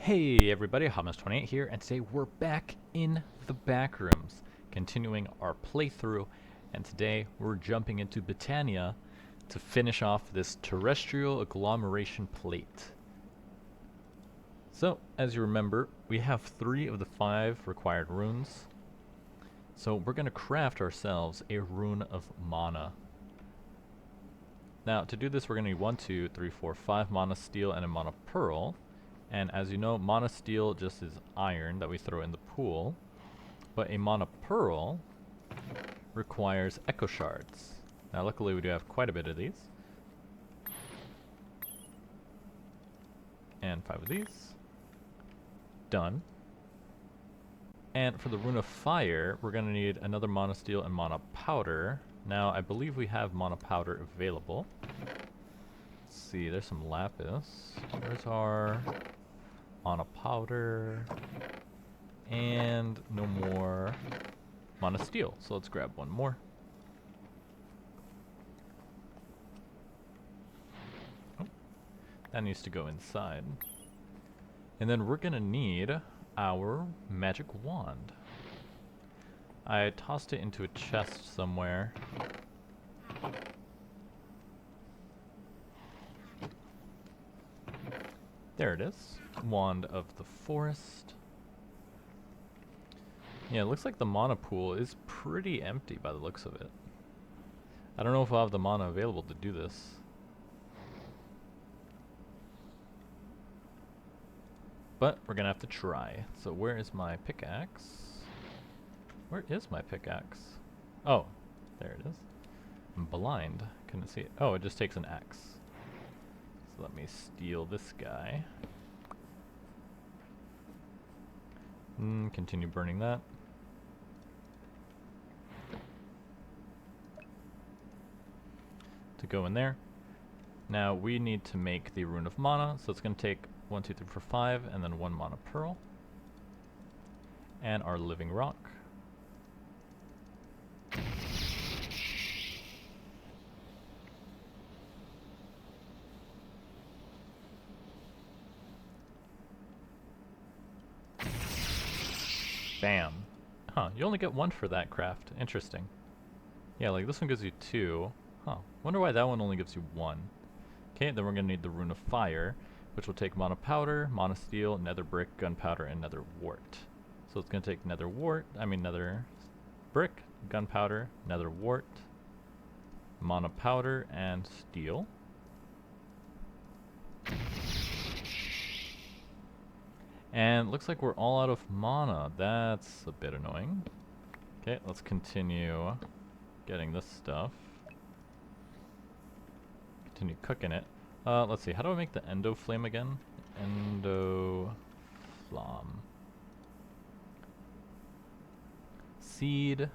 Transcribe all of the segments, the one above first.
Hey everybody, Hamas28 here, and today we're back in the Backrooms, continuing our playthrough, and today we're jumping into Britannia to finish off this terrestrial agglomeration plate. So, as you remember, we have 3 of the 5 required runes, so we're going to craft ourselves a rune of mana. Now, to do this we're going to need 1, 2, 3, 4, 5 mana steel and a mana pearl. And as you know, mana steel just is iron that we throw in the pool, but a mana pearl requires echo shards. Now luckily we do have quite a bit of these. And 5 of these. Done. And for the rune of fire, we're going to need another mana steel and mana powder. Now I believe we have mana powder available. Let's see, there's some lapis. There's our mana powder, and no more mana steel, so let's grab one more. Oh, that needs to go inside. And then we're gonna need our magic wand. I tossed it into a chest somewhere. There it is. Wand of the Forest. Yeah, it looks like the mana pool is pretty empty by the looks of it. I don't know if I'll have the mana available to do this. But we're gonna have to try. So where is my pickaxe? Where is my pickaxe? Oh, there it is. I'm blind. Couldn't see it. Oh, it just takes an axe. So let me steal this guy. Continue burning that. To go in there. Now we need to make the rune of mana, so it's going to take 1, 2, 3, 4, 5, and then 1 mana pearl. And our living rock. Bam. Huh, you only get 1 for that craft. Interesting. Yeah, like this one gives you 2. Huh, wonder why that one only gives you 1. Okay, then we're gonna need the rune of fire, which will take mana powder, mana steel, nether brick, gunpowder, and nether wart. So it's gonna take nether brick, gunpowder, nether wart, mana powder, and steel. And looks like we're all out of mana. That's a bit annoying. Okay, let's continue getting this stuff. Continue cooking it. Let's see, how do I make the endo flame again? Endo flam. Seed,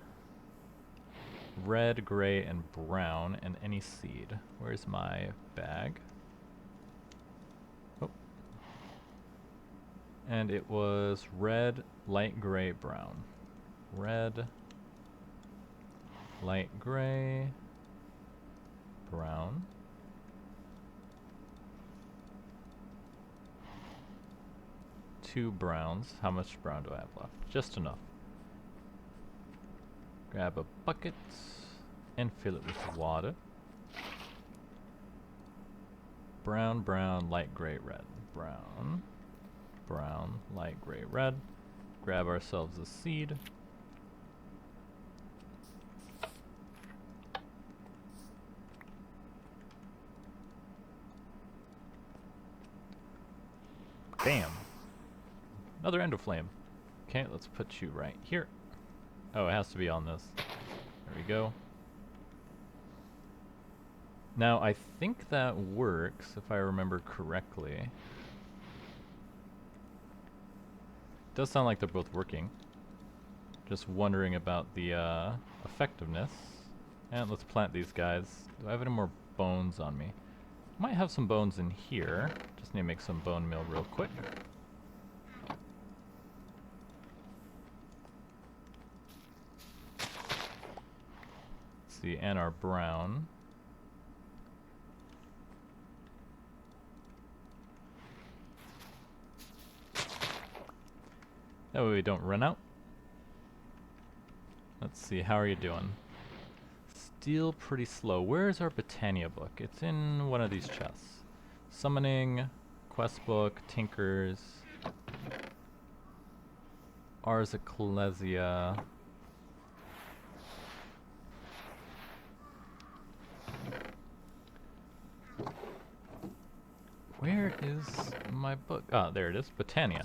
red, gray, and brown, and any seed. Where's my bag? Oh. And it was red, light gray, brown. Red, light gray, brown. Two browns. How much brown do I have left? Just enough. Grab a bucket and fill it with water. Brown, brown, light gray, red. Brown, brown, light gray, red. Grab ourselves a seed. Bam! Another endo flame. Okay, let's put you right here. Oh, it has to be on this. There we go. Now, I think that works, if I remember correctly. It does sound like they're both working. Just wondering about the effectiveness. And let's plant these guys. Do I have any more bones on me? Might have some bones in here. Just need to make some bone meal real quick. See, and our brown. That way we don't run out. Let's see, how are you doing? Still pretty slow. Where is our Britannia book? It's in one of these chests. Summoning, quest book, Tinkers, Ars Ecclesia. Where is my book? Ah, there it is. Britannia.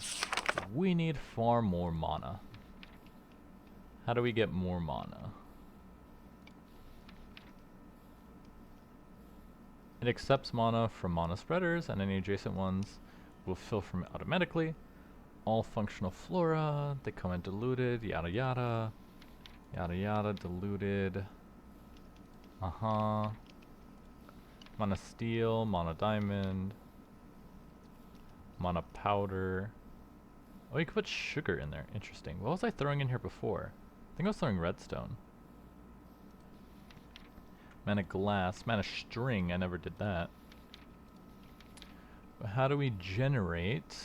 We need far more mana. How do we get more mana? It accepts mana from mana spreaders, and any adjacent ones will fill from it automatically. All functional flora, they come in diluted, yada yada. Yada yada, diluted. Mana steel, mana diamond. Mana powder. Oh, you can put sugar in there. Interesting. What was I throwing in here before? I think I was throwing redstone. Mana glass, mana string, I never did that. But how do we generate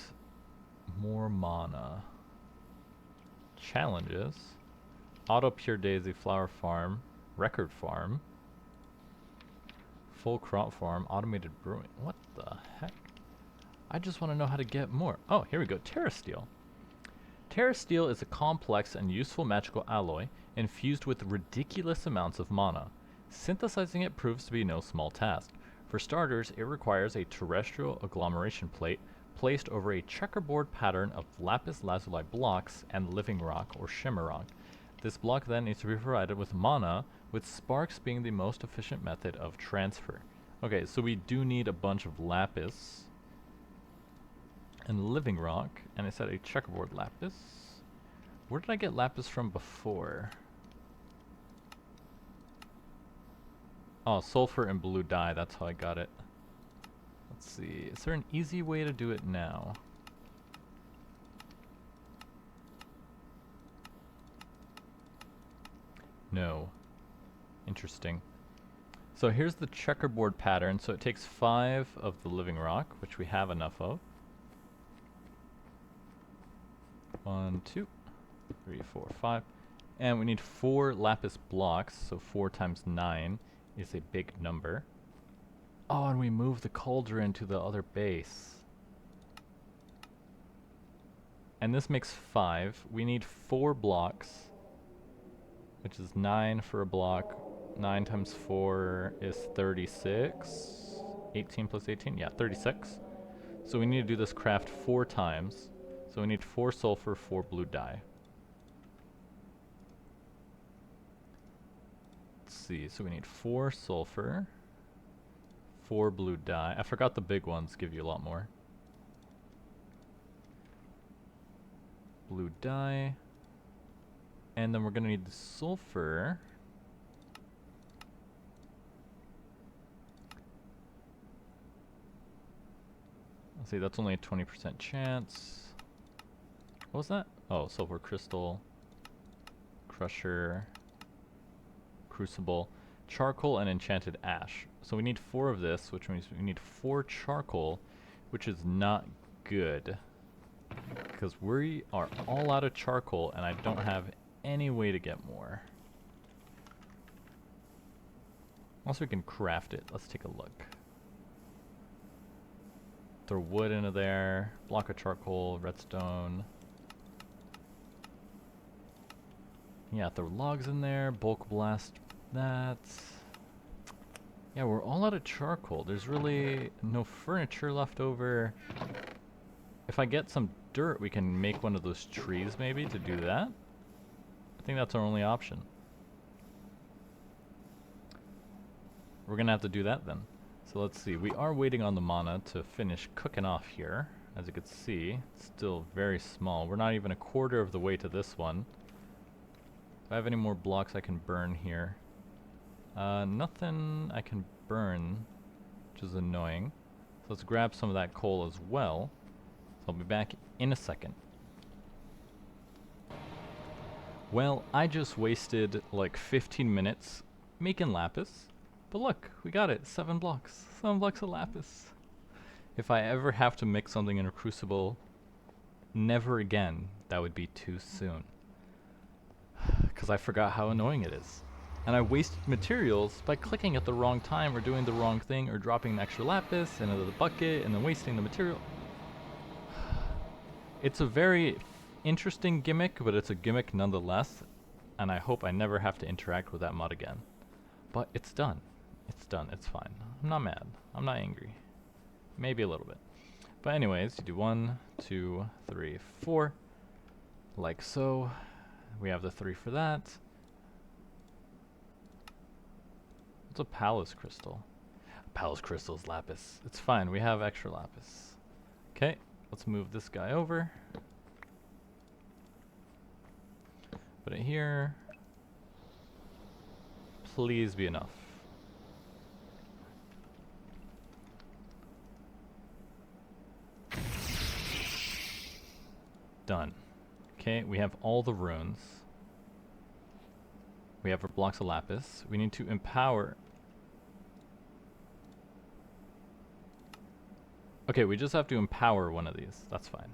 more mana? Challenges. Auto Pure Daisy Flower Farm, Record Farm, Full Crop Farm, Automated Brewing. What the heck? I just want to know how to get more. Oh, here we go. Terrasteel. Terrasteel is a complex and useful magical alloy infused with ridiculous amounts of mana. Synthesizing it proves to be no small task. For starters, it requires a terrestrial agglomeration plate placed over a checkerboard pattern of lapis lazuli blocks and living rock or shimmer rock. This block then needs to be provided with mana, with sparks being the most efficient method of transfer. Okay, so we do need a bunch of lapis and living rock, and it said a checkerboard lapis. Where did I get lapis from before? Oh, sulfur and blue dye, that's how I got it. Let's see, is there an easy way to do it now? No. Interesting. So here's the checkerboard pattern, so it takes 5 of the living rock, which we have enough of. 1, 2, 3, 4, 5. And we need 4 lapis blocks, so 4 times 9 is a big number. Oh, and we move the cauldron to the other base. And this makes 5. We need 4 blocks, which is 9 for a block. 9 times 4 is 36. 18 plus 18, yeah, 36. So we need to do this craft 4 times. So we need 4 sulfur, 4 blue dye. Let's see, so we need 4 sulfur, 4 blue dye. I forgot the big ones give you a lot more. Blue dye. And then we're gonna need the sulfur. Let's see, that's only a 20% chance. What was that? Oh, sulfur crystal, crusher, crucible, charcoal, and enchanted ash. So we need 4 of this, which means we need 4 charcoal, which is not good, because we are all out of charcoal and I don't have any way to get more. Unless we can craft it. Let's take a look. Throw wood into there, block of charcoal, redstone. Yeah, throw logs in there, bulk blast that. Yeah, we're all out of charcoal. There's really no furniture left over. If I get some dirt, we can make one of those trees maybe to do that. I think that's our only option. We're gonna have to do that then. So let's see, we are waiting on the mana to finish cooking off here. As you can see, it's still very small. We're not even a quarter of the way to this one. If I have any more blocks I can burn here. Nothing I can burn, which is annoying. So let's grab some of that coal as well. So I'll be back in a second. Well, I just wasted like 15 minutes making lapis. But look, we got it, 7 blocks. 7 blocks of lapis. If I ever have to mix something in a crucible, never again. that would be too soon. Because I forgot how annoying it is. And I wasted materials by clicking at the wrong time or doing the wrong thing or dropping an extra lapis into the bucket and then wasting the material. It's a very interesting gimmick, but it's a gimmick nonetheless, and I hope I never have to interact with that mod again. But it's done. It's done. It's fine. I'm not mad. I'm not angry. Maybe a little bit. But anyways, you do 1, 2, 3, 4. Like so. We have the 3 for that. What's a palace crystal? A palace crystal is lapis. It's fine. We have extra lapis. Okay. Let's move this guy over. Put it here. Please be enough. Done. Okay, we have all the runes. We have our blocks of lapis. We need to empower. Okay, we just have to empower one of these. That's fine.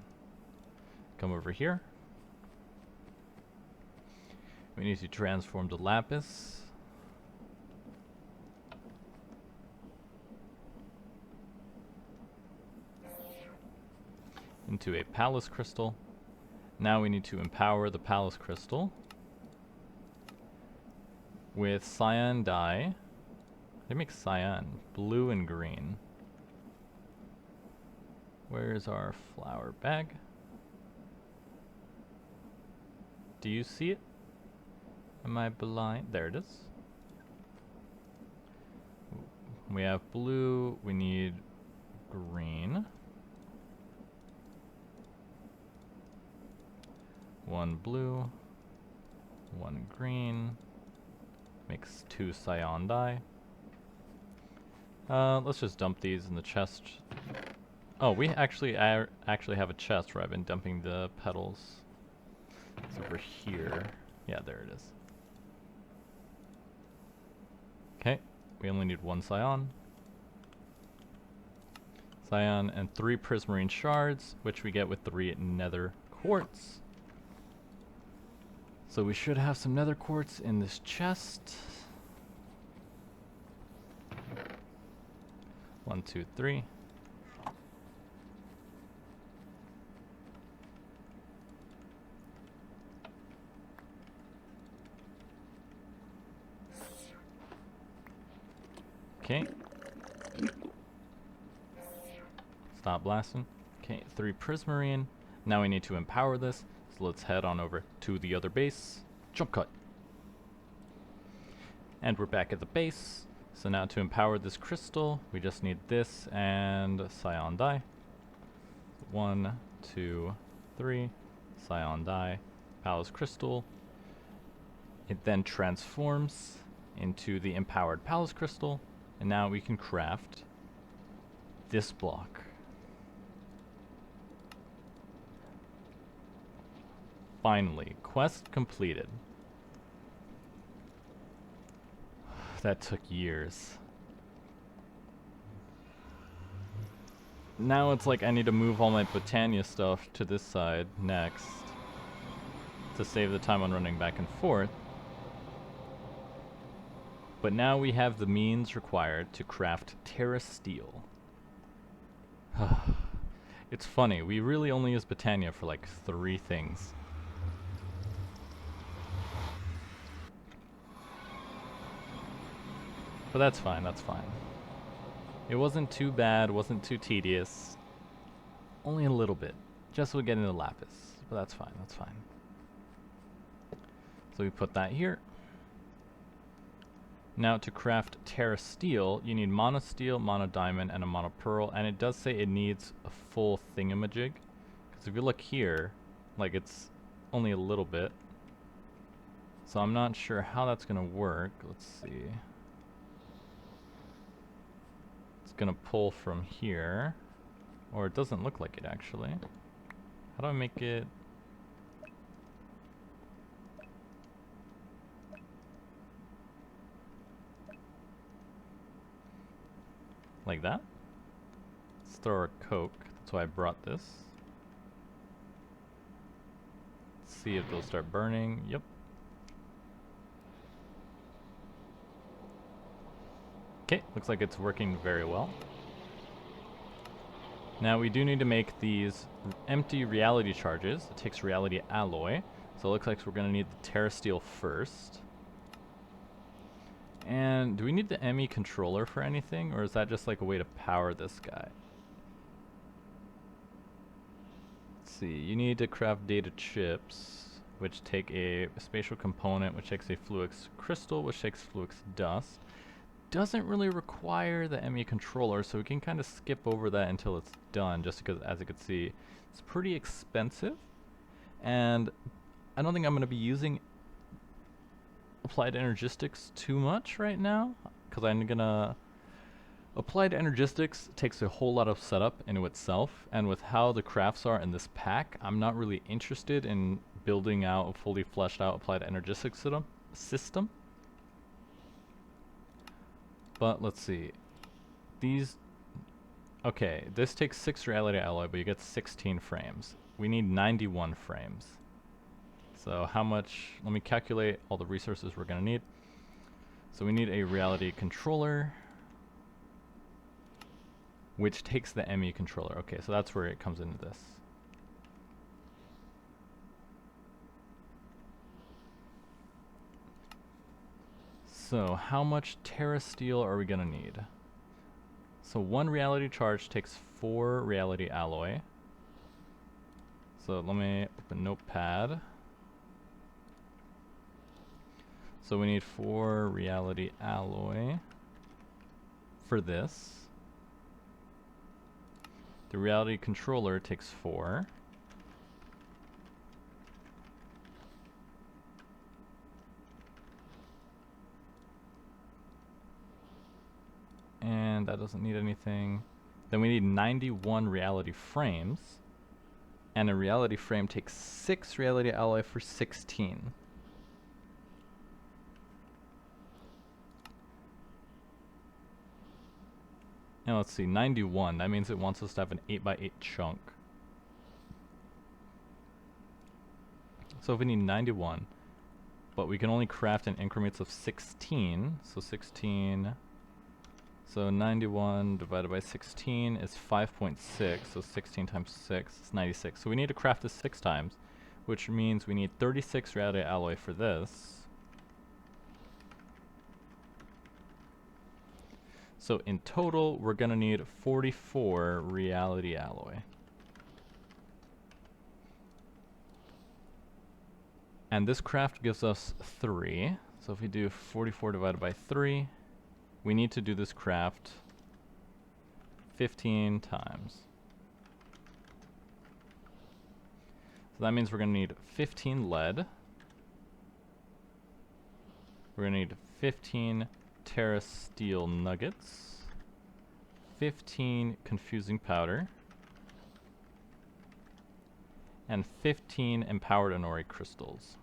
Come over here. We need to transform the lapis. Into a palace crystal. Now we need to empower the palace crystal with cyan dye. They make cyan, blue and green. Where's our flower bag? Do you see it? Am I blind? There it is. We have blue, we need green. 1 blue, 1 green, makes 2 cyan dye. Let's just dump these in the chest. Oh, I actually have a chest where I've been dumping the petals. It's over here. Yeah, there it is. Okay, we only need 1 cyan. Cyan and 3 prismarine shards, which we get with 3 nether quartz. So we should have some nether quartz in this chest. 1, 2, 3. Okay. Stop blasting. Okay, 3 prismarine. Now we need to empower this. So let's head on over to the other base. Jump cut. And we're back at the base. So now to empower this crystal, we just need this and cyan dye. 1, 2, 3. Cyan dye. Palace crystal. It then transforms into the empowered palace crystal. And now we can craft this block. Finally, quest completed. That took years. Now it's like I need to move all my Botania stuff to this side next to save the time on running back and forth. But now we have the means required to craft Terrasteel. It's funny, we really only use Botania for like 3 things. But that's fine, that's fine. It wasn't too bad, wasn't too tedious. Only a little bit. Just so we get into lapis. But that's fine, that's fine. So we put that here. Now to craft Terrasteel, you need mono steel, mono diamond, and a mono pearl. And it does say it needs a full thingamajig. Because if you look here, like it's only a little bit. So I'm not sure how that's going to work. Let's see. Gonna pull from here, or it doesn't look like it actually. How do I make it? Like that? Let's throw our coke. That's why I brought this. see if they'll start burning. Yep. Okay, looks like it's working very well. Now we do need to make these empty reality charges. It takes reality alloy. So it looks like we're going to need the Terrasteel first. And do we need the ME controller for anything, or is that just like a way to power this guy? Let's see, you need to craft data chips, which take a spatial component, which takes a fluix crystal, which takes fluix dust. Doesn't really require the ME controller, so we can kind of skip over that until it's done, just because, as you can see, it's pretty expensive. And I don't think I'm going to be using applied energistics too much right now, because I'm gonna applied energistics takes a whole lot of setup into itself, and with how the crafts are in this pack, I'm not really interested in building out a fully fleshed out applied energistics system. But let's see, these, okay, this takes 6 reality alloy, but you get 16 frames. We need 91 frames. So how much, let me calculate all the resources we're going to need. So we need a reality controller, which takes the ME controller. Okay, so that's where it comes into this. So how much Terrasteel are we going to need? So 1 reality charge takes 4 reality alloy. So let me open Notepad. So we need 4 reality alloy for this. The reality controller takes 4. And that doesn't need anything. Then we need 91 reality frames. And a reality frame takes 6 reality alloy for 16. Now let's see, 91, that means it wants us to have an 8x8 chunk. So if we need 91, but we can only craft in increments of 16, so 16, so 91 divided by 16 is 5.6, so 16 times 6 is 96. So we need to craft this 6 times, which means we need 36 reality alloy for this. So in total, we're going to need 44 reality alloy. And this craft gives us 3. So if we do 44 divided by 3, we need to do this craft 15 times. So that means we're going to need 15 lead. We're going to need 15 Terrasteel nuggets, 15 confusing powder, and 15 empowered Inori crystals.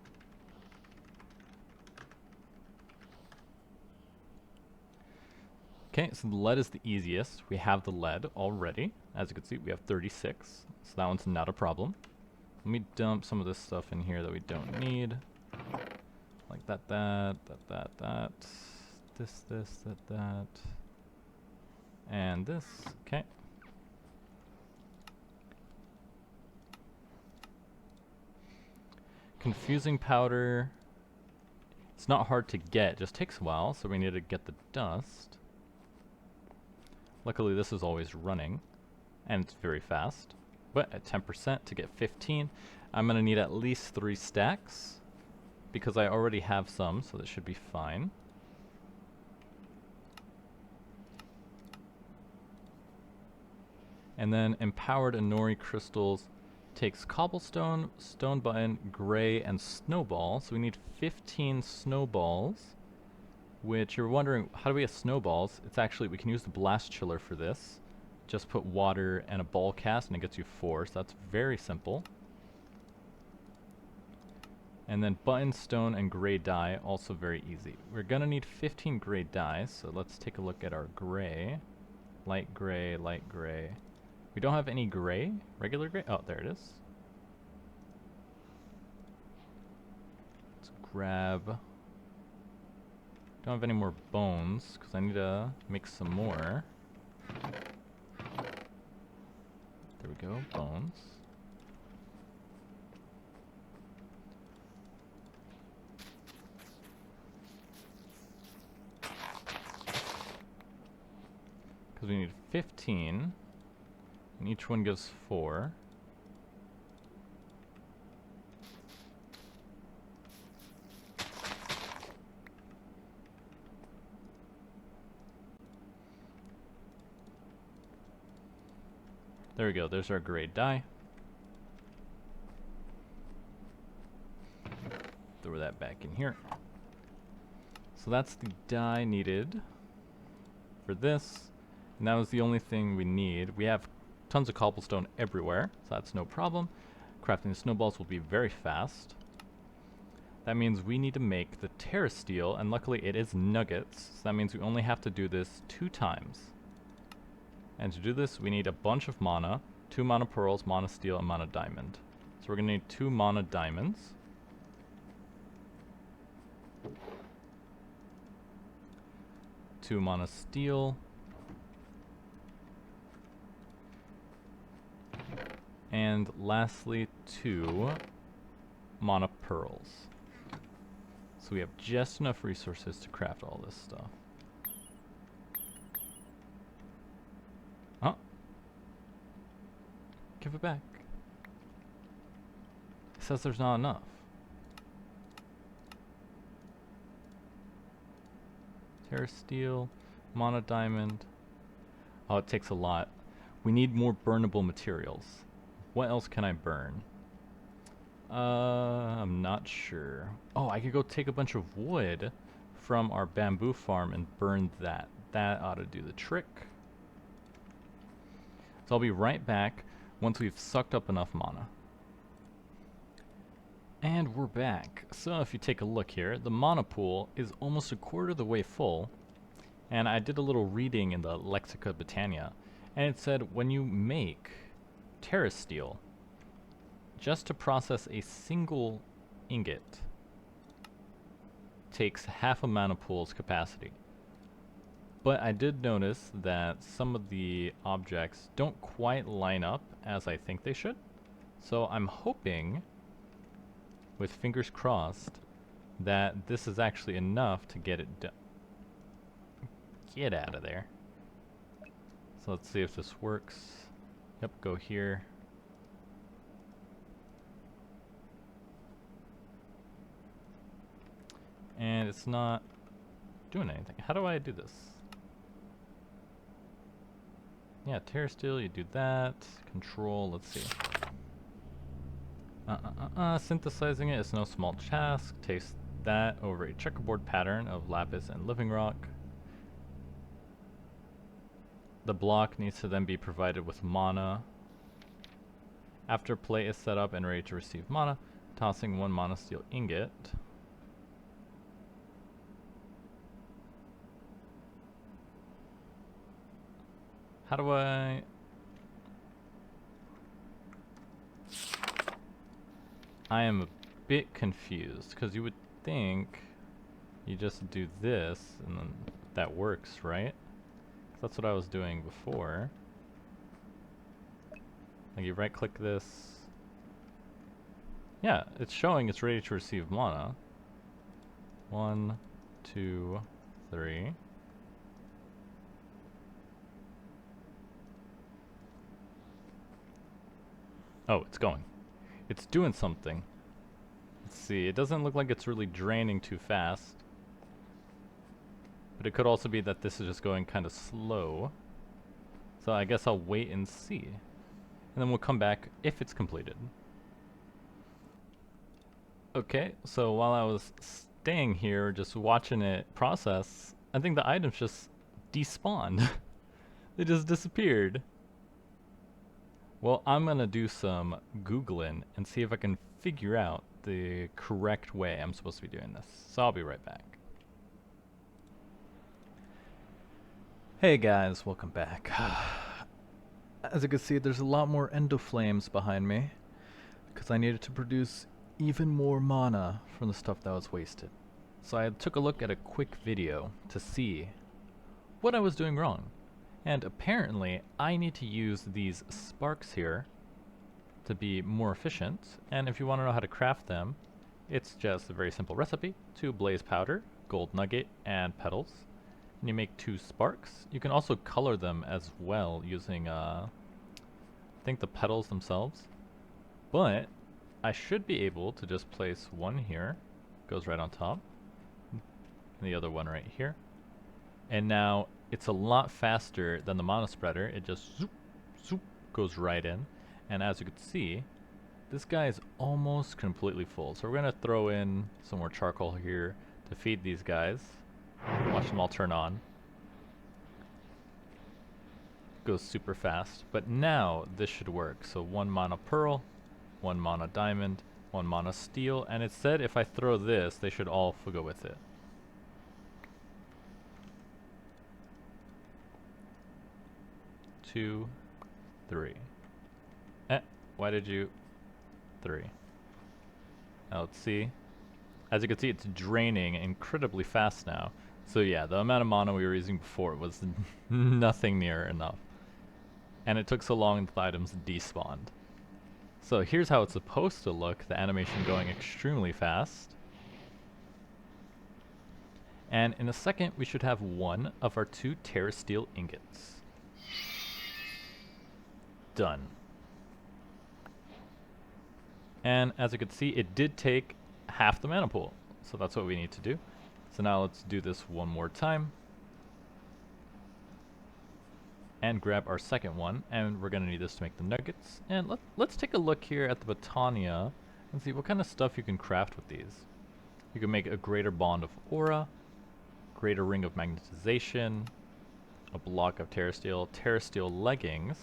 Okay, so the lead is the easiest. We have the lead already. As you can see, we have 36, so that one's not a problem. Let me dump some of this stuff in here that we don't need. Like that. This, that, and this. Okay. Confusing powder. It's not hard to get, it just takes a while, so we need to get the dust. Luckily this is always running, and it's very fast. But at 10% to get 15, I'm going to need at least 3 stacks, because I already have some, so that should be fine. And then empowered Inori crystals takes cobblestone, stone button, gray, and snowball. So we need 15 snowballs, which you're wondering, how do we get snowballs? It's actually, we can use the blast chiller for this. Just put water and a ball cast and it gets you 4, so that's very simple. And then button, stone, and gray dye, also very easy. We're gonna need 15 gray dyes, so let's take a look at our gray. Light gray, light gray. We don't have any gray, regular gray. Oh, there it is. grab... Don't have any more bones, because I need to make some more. There we go, bones. Because we need 15, and each one gives 4. There we go, there's our grade die. Throw that back in here. So that's the die needed for this. And that was the only thing we need. We have tons of cobblestone everywhere, so that's no problem. Crafting the snowballs will be very fast. That means we need to make the Terrasteel, and luckily it is nuggets, so that means we only have to do this 2 times. And to do this, we need a bunch of mana, 2 mana pearls, mana steel, and mana diamond. So we're gonna need 2 mana diamonds. Two mana steel. And lastly, 2 mana pearls. So we have just enough resources to craft all this stuff. Huh? Give it back. It says there's not enough. Terrasteel, mana diamond. Oh, it takes a lot. We need more burnable materials. What else can I burn? I'm not sure. Oh, I could go take a bunch of wood from our bamboo farm and burn that. That ought to do the trick. So I'll be right back once we've sucked up enough mana. And we're back. So if you take a look here, the mana pool is almost a quarter of the way full. And I did a little reading in the Lexica Britannia, and it said when you make Terrasteel, just to process a single ingot takes half a mana pool's capacity. But I did notice that some of the objects don't quite line up as I think they should. So I'm hoping, with fingers crossed, that this is actually enough to get it done. Get out of there. So let's see if this works. Yep, go here. And it's not doing anything. How do I do this? Yeah, Terrasteel, you do that. Control, let's see. Synthesizing it is no small task. Taste that over a checkerboard pattern of lapis and living rock. The block needs to then be provided with mana. After plate is set up and ready to receive mana, tossing 1 mana steel ingot. How do I... I am a bit confused, because you would think you just do this and then that works, right? That's what I was doing before. Like you right click this. Yeah, it's showing it's ready to receive mana. 1, 2, 3. Oh, it's going. It's doing something. Let's see, it doesn't look like it's really draining too fast. But it could also be that this is just going kind of slow. So I guess I'll wait and see. And then we'll come back if it's completed. Okay, so while I was staying here just watching it process, I think the items just despawned. They just disappeared. Well, I'm gonna do some Googling and see if I can figure out the correct way I'm supposed to be doing this. So I'll be right back. Hey guys, welcome back. As you can see, there's a lot more endo flames behind me because I needed to produce even more mana from the stuff that was wasted. So I took a look at a quick video to see what I was doing wrong. And apparently I need to use these sparks here to be more efficient. And if you want to know how to craft them, it's just a very simple recipe: 2 blaze powder, gold nugget, and petals. And you make 2 sparks. You can also color them as well using I think the petals themselves. But I should be able to just place one here, goes right on top, and the other one right here. And now it's a lot faster than the mana spreader. It just zoop, zoop, goes right in. And as you can see, this guy is almost completely full. So we're gonna throw in some more charcoal here to feed these guys. Watch them all turn on. Goes super fast. But now this should work. So 1 mana pearl, 1 mana diamond, 1 mana steel, and it said if I throw this, they should all go with it. Two, 3. Why did you... 3. Now let's see. As you can see, it's draining incredibly fast now. So yeah, the amount of mana we were using before was nothing near enough. And it took so long that the items despawned. So here's how it's supposed to look, the animation going extremely fast. And in a second, we should have 1 of our 2 Terrasteel ingots. Done. And as you can see, it did take half the mana pool. So that's what we need to do. So now let's do this one more time. And grab our second one, and we're gonna need this to make the nuggets. And let's take a look here at the Botania and see what kind of stuff you can craft with these. You can make a greater bond of aura, greater ring of magnetization, a block of Terrasteel, Terrasteel leggings,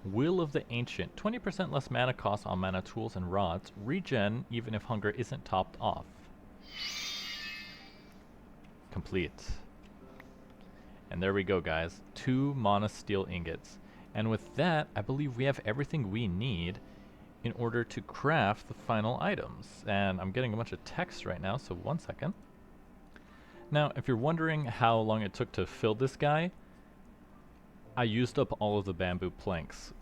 Will of the Ancient, 20% less mana cost on mana tools and rods, regen even if hunger isn't topped off. Complete. And there we go, guys. 2 mana steel ingots. And with that, I believe we have everything we need in order to craft the final items. And I'm getting a bunch of text right now, so 1 second. Now, if you're wondering how long it took to fill this guy, I used up all of the bamboo planks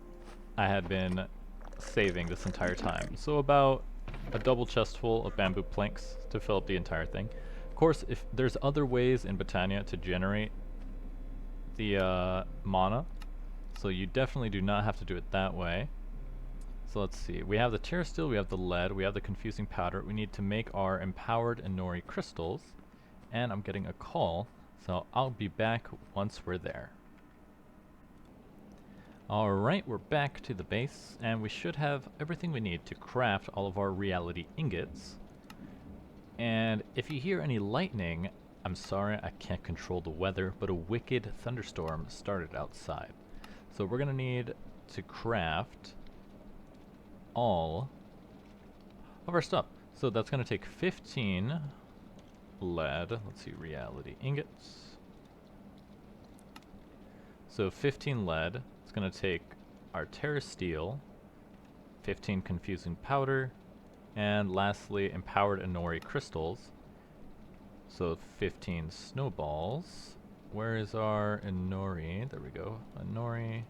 I had been saving this entire time. So about a double chest full of bamboo planks to fill up the entire thing. Of course, if there's other ways in Botania to generate the mana, so you definitely do not have to do it that way. So let's see, we have the Terrasteel, we have the lead, we have the confusing powder. We need to make our empowered Inori crystals, and I'm getting a call, so I'll be back once we're there. Alright, we're back to the base, and we should have everything we need to craft all of our reality ingots. And if you hear any lightning, I'm sorry, I can't control the weather, but a wicked thunderstorm started outside. So we're gonna need to craft all of our stuff. So that's gonna take 15 lead. Let's see, reality ingots. So 15 lead. It's gonna take our Terrasteel, 15 confusing powder, and lastly, empowered Inori crystals. So 15 snowballs. Where is our Inori? There we go. Inori.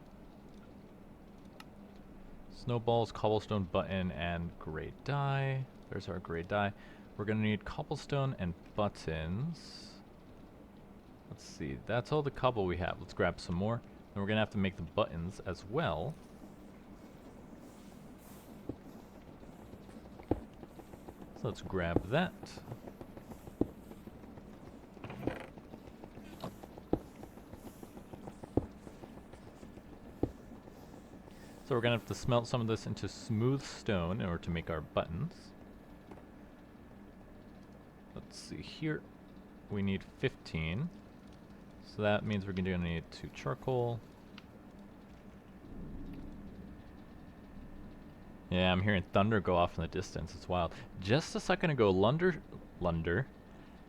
Snowballs, cobblestone, button, and gray dye. There's our gray dye. We're gonna need cobblestone and buttons. Let's see, that's all the cobble we have. Let's grab some more. And we're gonna have to make the buttons as well. So let's grab that. So we're gonna have to smelt some of this into smooth stone in order to make our buttons. Let's see here. We need 15. So that means we're gonna need 2 charcoal. Yeah, I'm hearing thunder go off in the distance. It's wild. Just a second ago, Lunder.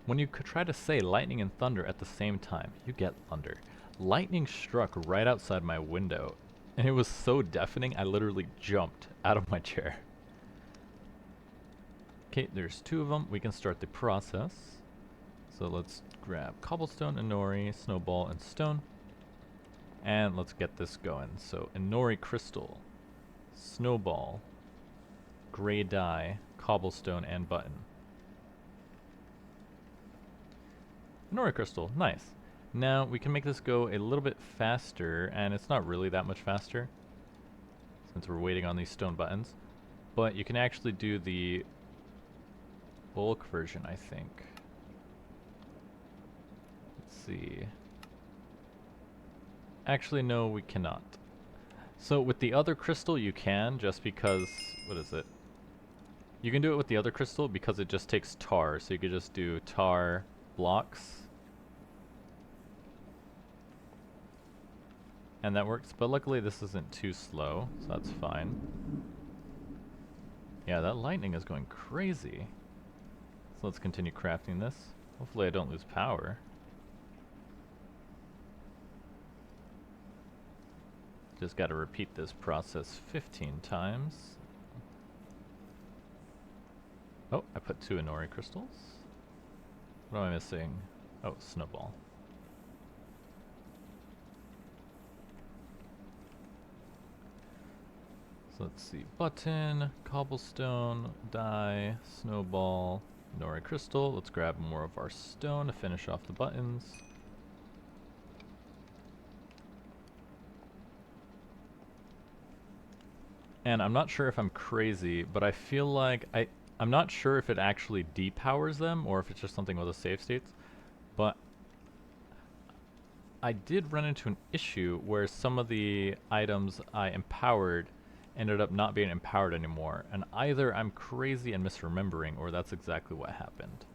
When you could try to say lightning and thunder at the same time, you get thunder. Lightning struck right outside my window, and it was so deafening I literally jumped out of my chair. Okay, there's 2 of them. We can start the process. So let's grab cobblestone, inori, snowball, and stone. And let's get this going. So inori crystal, snowball, gray dye, cobblestone, and button. Inori crystal, nice. Now we can make this go a little bit faster, and it's not really that much faster since we're waiting on these stone buttons. But you can actually do the bulk version, I think. Let's see. Actually, no, we cannot. So with the other crystal you can, just because, what is it? You can do it with the other crystal because it just takes tar, so you could just do tar blocks. And that works, but luckily this isn't too slow, so that's fine. Yeah, that lightning is going crazy. So let's continue crafting this. Hopefully I don't lose power. Just gotta repeat this process 15 times. Oh, I put 2 inori crystals. What am I missing? Oh, snowball. So let's see, button, cobblestone, dye, snowball, inori crystal. Let's grab more of our stone to finish off the buttons. And I'm not sure if I'm crazy, but I feel like I'm not sure if it actually depowers them or if it's just something with the save states, but I did run into an issue where some of the items I empowered ended up not being empowered anymore, and either I'm crazy and misremembering or that's exactly what happened.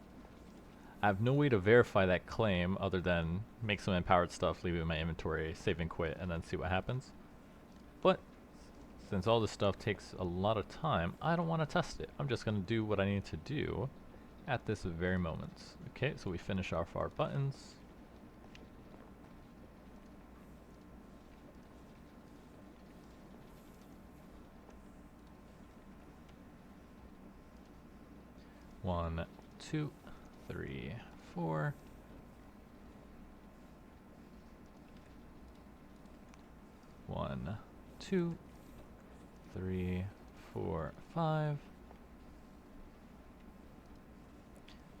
I have no way to verify that claim other than make some empowered stuff, leave it in my inventory, save and quit, and then see what happens. But since all this stuff takes a lot of time, I don't want to test it. I'm just going to do what I need to do at this very moment. Okay, so we finish off our buttons. One, 2, 3, 4. 1, 2, 3, 4, 5.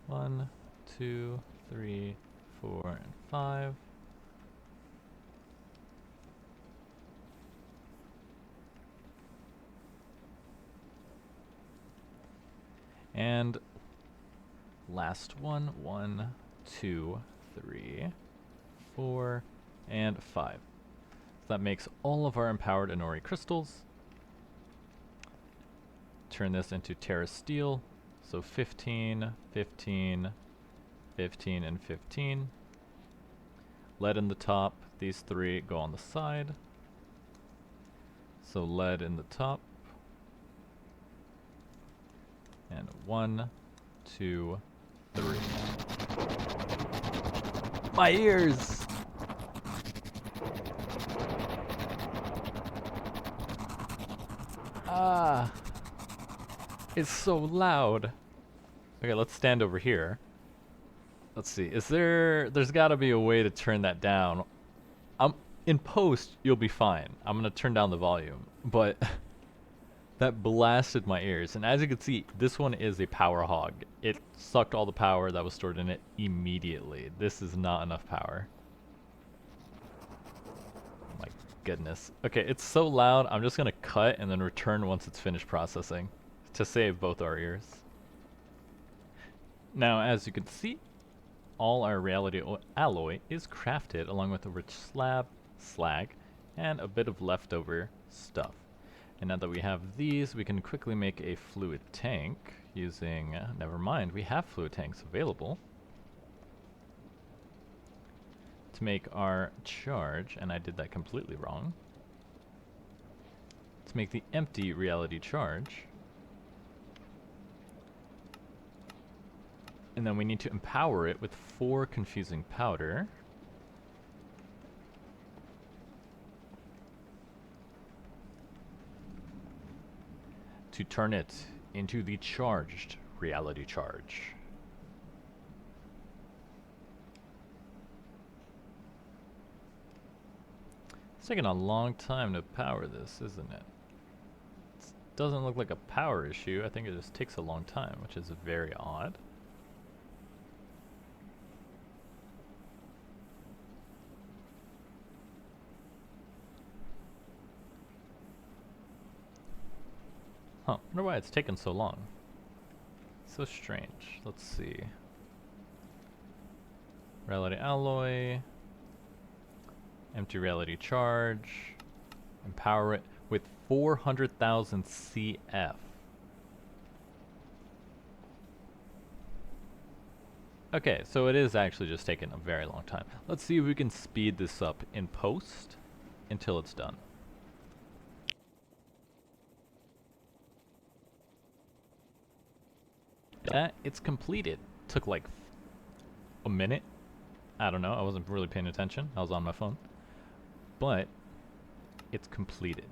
1, 2, 3, 4, and 5. And last one, 1, 2, 3, 4, and 5. So that makes all of our empowered inori crystals. Turn this into Terrasteel. So 15, 15, 15, and 15. Lead in the top. These 3 go on the side. So lead in the top. And 1, 2, 3. My ears! Ah! It's so loud. Okay, let's stand over here. Let's see, there's gotta be a way to turn that down. In post, you'll be fine. I'm gonna turn down the volume, but that blasted my ears. And as you can see, this one is a power hog. It sucked all the power that was stored in it immediately. This is not enough power. Oh my goodness. Okay, it's so loud, I'm just gonna cut and then return once it's finished processing to save both our ears. Now, as you can see, all our reality alloy is crafted along with a rich slab, slag, and a bit of leftover stuff. And now that we have these, we can quickly make a fluid tank using, never mind, we have fluid tanks available to make our charge, and I did that completely wrong. To make the empty reality charge. And then we need to empower it with 4 confusing powder. To turn it into the charged reality charge. It's taking a long time to power this, isn't it? It doesn't look like a power issue. I think it just takes a long time, which is very odd. Huh, wonder why it's taken so long. So strange. Let's see. Reality alloy. Empty reality charge. Empower it with 400,000 CF. Okay, so it is actually just taking a very long time. Let's see if we can speed this up in post until it's done. It's completed. Took like a minute. I don't know, I wasn't really paying attention. I was on my phone. But it's completed.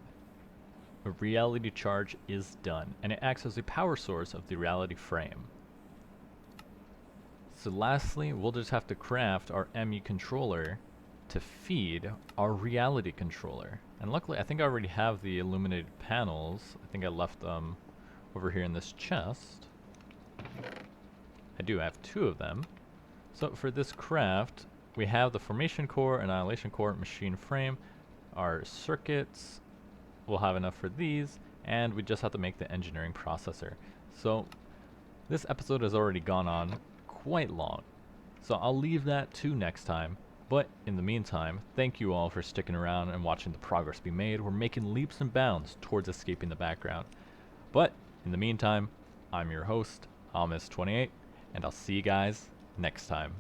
A reality charge is done, and it acts as a power source of the reality frame. So lastly, we'll just have to craft our ME controller to feed our reality controller. And luckily, I think I already have the illuminated panels. I think I left them over here in this chest. I do have 2 of them. So for this craft, we have the formation core, annihilation core, machine frame. Our circuits, we'll have enough for these, and we just have to make the engineering processor. So this episode has already gone on quite long, so I'll leave that to next time. But in the meantime, thank you all for sticking around and watching the progress be made. We're making leaps and bounds towards escaping the background. But in the meantime, I'm your host, Almis28, and I'll see you guys next time.